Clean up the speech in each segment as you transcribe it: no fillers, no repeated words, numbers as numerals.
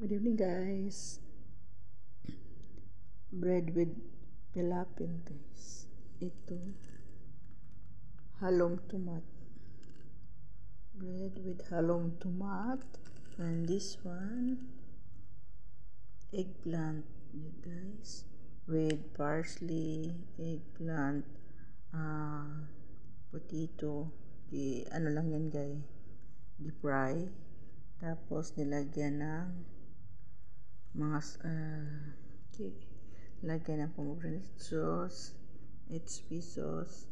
Good evening, guys. Bread with pilapil, guys. Ito, halong tomat. Bread with halong tomat. And this one, eggplant, guys. With parsley, eggplant, potato. Ano lang yan, guys. Di-fry. Tapos, nilagyan ng mga lagyan ng pomegranate sauce, HP sauce,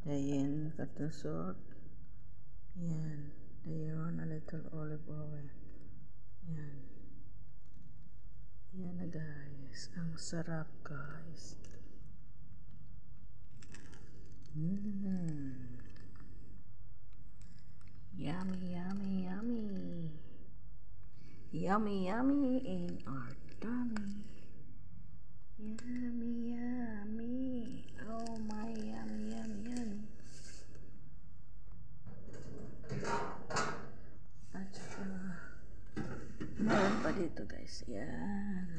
then cotton salt, yan, ayun, a little olive oil, yan na guys, ang sarap guys. Yummy, yummy, yummy. Yummy, yummy in our tummy. Yummy, yummy. Oh my, yummy, yummy, yummy. At saka, meron pa dito guys. Yan.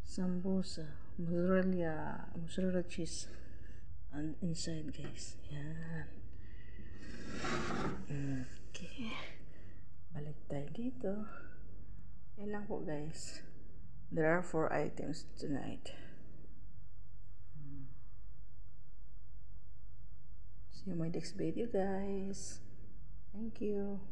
Sambusa. Mozzarella cheese. And inside guys. Yan. Okay. Balik tayo dito. Yan lang po guys. There are 4 items tonight. See you in my next video guys. Thank you.